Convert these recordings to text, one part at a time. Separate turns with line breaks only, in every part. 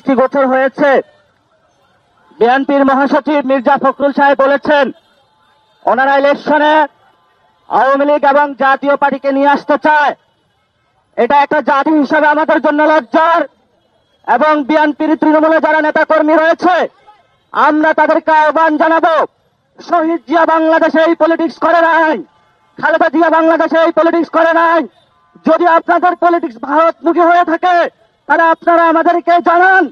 দৃষ্টিগোচর হয়েছে। বিএনপির মহাসচিব মির্জা ফখরুল সাহেব বলেছেন ওনারা ইলেকশনে আওয়ামী লীগ এবং জাতীয় পার্টিকে নিয়ে আসতে চায়। এটা একটা জাতি হিসাবে আমাদের জন্য লজ্জার, এবং বিএনপির তৃণমূলে যারা নেতাকর্মী রয়েছে আমরা তাদেরকে আহ্বান জানাবো, শহীদ জিয়া বাংলাদেশে এই পলিটিক্স করে নাই, খালেদা জিয়া বাংলাদেশে এই পলিটিক্স করে নাই। যদি আপনাদের পলিটিক্স ভারতমুখী হয়ে থাকে তাহলে আপনারা আমাদেরকে জানান।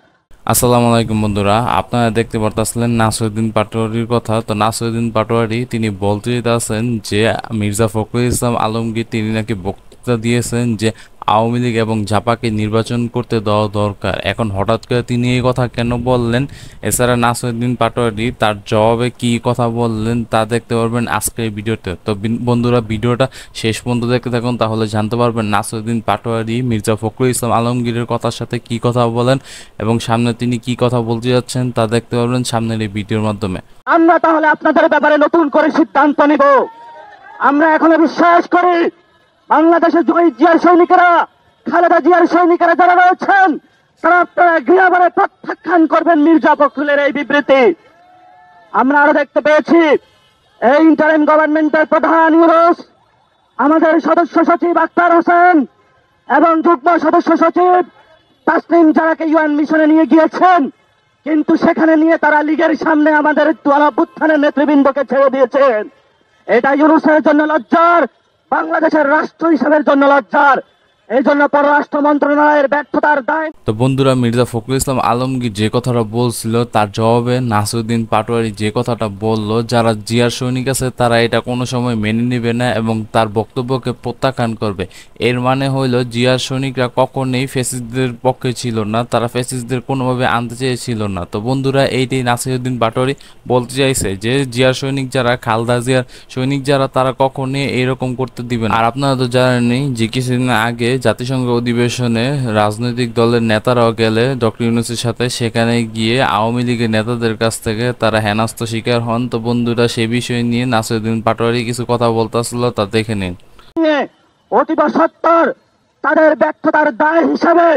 আসসালামু আলাইকুম বন্ধুরা, আপনারা দেখতে পারতেছিলেন নাসিরউদ্দিন পাটোয়ারির কথা। তো নাসিরউদ্দিন পাটোয়ারি তিনি বলতে চাইছেন যে মির্জা ফখরুল ইসলাম আলমগীর তিনি নাকি বক্তৃতা দিয়েছেন যে আওয়ামী লীগ এবং জাপাকে নির্বাচন করতে দেওয়া দরকার। এখন হঠাৎ করে তিনি এই কথা কেন বললেন, এছাড়া নাসিরউদ্দিন পাটোয়ারি তার জবাবে কি কথা বললেন তা দেখতে পারবেন আজকের ভিডিওতে। তো বন্ধুরা ভিডিওটা শেষ পর্যন্ত দেখতে থাকুন, তাহলে জানতে পারবেন নাসিরউদ্দিন পাটোয়ারি মির্জা ফখরুল ইসলাম আলমগীরের কথার সাথে কি কথা বলেন এবং সামনে তিনি কি কথা বলতে যাচ্ছেন তা দেখতে পারবেন সামনের এই ভিডিওর মাধ্যমে।
আমরা তাহলে আপনাদের ব্যাপারে নতুন করে সিদ্ধান্ত নিব। আমরা এখনো বিশ্বাস করি বাংলাদেশের শহীদ জিয়ার সৈনিকেরা, খালেদা জিয়ার সৈনিকেরা যারা রয়েছেন তারা আপনারা গৃহবারে প্রত্যাখ্যান করবেন মির্জা ফখরুলের এই বিবৃতি। আমরা আরো দেখতে পেয়েছি এই ইন্টারিম গভর্নমেন্টের প্রধান ইউনুস, আমাদের সদস্য সচিব আক্তার হোসেন এবং যুগ্ম সদস্য সচিব তাসনিম জারাকে ইউএন মিশনে নিয়ে গিয়েছেন, কিন্তু সেখানে নিয়ে তারা লীগের সামনে আমাদের গণঅভ্যুত্থানের নেতৃবৃন্দকে ছেড়ে দিয়েছেন। এটা ইউনুসের জন্য লজ্জার, বাংলাদেশের রাষ্ট্র হিসাবের জন্য লজ্জার। এই জন্য পররাষ্ট্র মন্ত্রণালয়ের ব্যর্থতার দায়।
তো বন্ধুরা মির্জা ফখরুল ইসলাম আলমগীর যে কথাটা বলছিল তার জবাবে নাসিরউদ্দিন পাটোয়ারি যে কথাটা বলল, যারা জিয়ার সৈনিক আছে তারা এটা কোনো সময় মেনে নেবে না এবং তার বক্তব্যকে প্রত্যাখ্যান করবে। এর মানে হইল জিয়ার সৈনিকরা কখনোই ফ্যাসিস্টদের পক্ষে ছিল না, তারা ফ্যাসিস্টদের কোনোভাবে আনতে চেয়েছিল না। তো বন্ধুরা এইটাই নাসিরউদ্দিন পাটোয়ারি বলতে চাইছে যে জিয়ার সৈনিক যারা, খালেদা জিয়ার সৈনিক যারা, তারা কখনোই এরকম করতে দিবেন। আর আপনারা তো জানেনই যে কিছুদিন আগে জাতিসংঘ অধিবেশনে রাজনৈতিক দলের নেতারাও গেলে ডক্টর ইউনূসের সাথে, সেখানে গিয়ে আওয়ামী লীগের নেতাদের কাছ থেকে তারা হেনস্থ শিকার হন। তো বন্ধুরা সেই বিষয় নিয়ে নাসিরউদ্দিন পাটোয়ারি কিছু কথা বলতেছিল, তা দেখে নিন।
অতীব সত্তর তাদের ব্যর্থতার দায় হিসাবে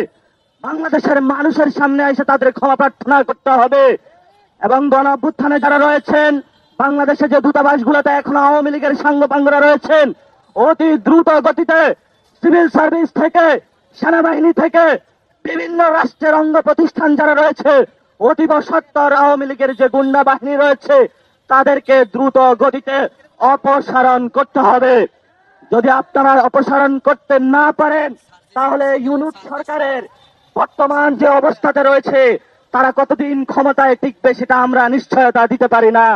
বাংলাদেশের মানুষের সামনে এসে তাদের ক্ষমা প্রার্থনা করতে হবে, এবং গণঅভ্যুত্থানে যারা রয়েছেন বাংলাদেশে যে দূতাবাসগুলোতে এখনো আওয়ামী লীগের সাঙ্গপাঙ্গরা রয়েছেন, অতি দ্রুত গতিতে সিভিল সার্ভিস থেকে, সেনাবাহিনী থেকে, বিভিন্ন রাষ্ট্রের অঙ্গ প্রতিষ্ঠান যারা রয়েছে, অতীব সত্তর আওয়ামী লীগের যে গুন্ডা বাহিনী রয়েছে তাদেরকে দ্রুত গতিতে অপসারণ করতে হবে। যদি আপনারা অপসারণ করতে না পারেন তাহলে ইউনূস সরকারের বর্তমান যে অবস্থাতে রয়েছে তারা কতদিন ক্ষমতায় টিকবে সেটা আমরা নিশ্চয়তা দিতে পারি না।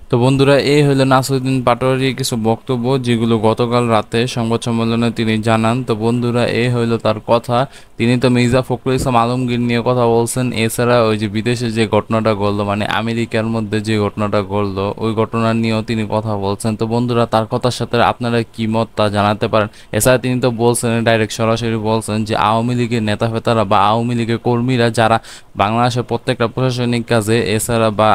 তো বন্ধুরা এই হলো নাসিরউদ্দিন পাটোয়ারির কিছু বক্তব্য যেগুলো গতকাল রাতে সংবাদ সম্মেলনে তিনি জানান। তো বন্ধুরা এই হইলো তার কথা। তিনি তো মির্জা ফখরুল ইসলাম আলমগীর নিয়ে কথা বলছেন, এছাড়া ওই যে বিদেশে যে ঘটনাটা ঘটলো, মানে আমেরিকার মধ্যে যে ঘটনাটা ঘটলো ওই ঘটনা নিয়েও তিনি কথা বলছেন। তো বন্ধুরা তার কথার সাথে আপনারা কি মত তা জানাতে পারেন। এছাড়া তিনি তো বলছেন, ডাইরেক্ট সরাসরি বলছেন যে আওয়ামী লীগের নেতা ফেতারা বা আওয়ামী লীগের কর্মীরা যারা বাংলাদেশের প্রত্যেকটা প্রশাসনিক কাজে এছাড়া বা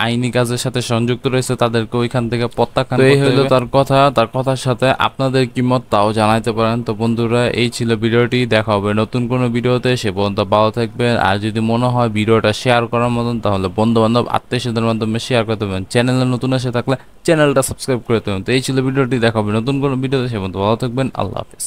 আইনি কাজের সাথে সংযুক্ত রয়েছে তাদেরকে ওইখান থেকে প্রত্যাখ্যান করতে হবে। এই হলো তার কথা। তার কথার সাথে আপনাদের কি মত তাও জানাতে পারেন। তো বন্ধুরা এই ছিল ভিডিওটি, দেখা হবে নতুন কোনো ভিডিওতে। সে পর্যন্ত ভালো থাকবেন। আর যদি মনে হয় ভিডিওটা শেয়ার করার মতন তাহলে বন্ধু বান্ধব আত্মীয়স্বজনের মাধ্যমে শেয়ার করতে পারেন। চ্যানেলে নতুন এসে থাকলে চ্যানেলটা সাবস্ক্রাইব করে দেবেন। তো এই ছিল ভিডিওটি, দেখা হবে নতুন কোনো ভিডিওতে। সে পর্যন্ত ভালো থাকবেন। আল্লাহ হাফেজ।